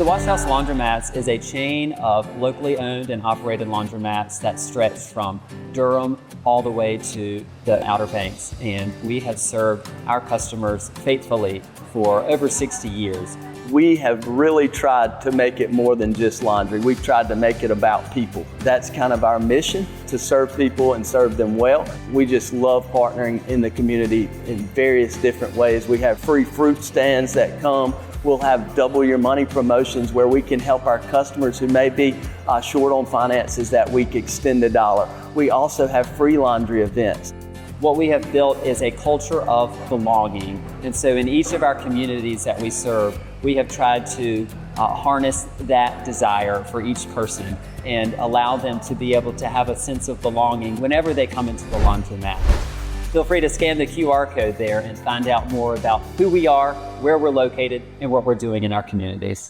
The Wash House Laundromats is a chain of locally owned and operated laundromats that stretch from Durham all the way to the Outer Banks. And we have served our customers faithfully for over 60 years. We have really tried to make it more than just laundry. We've tried to make it about people. That's kind of our mission, to serve people and serve them well. We just love partnering in the community in various different ways. We have free fruit stands that come. We'll have double your money promotions where we can help our customers who may be short on finances that week extend $1. We also have free laundry events. What we have built is a culture of belonging. And so in each of our communities that we serve, we have tried to harness that desire for each person and allow them to be able to have a sense of belonging whenever they come into the laundromat. Feel free to scan the QR code there and find out more about who we are, where we're located, and what we're doing in our communities.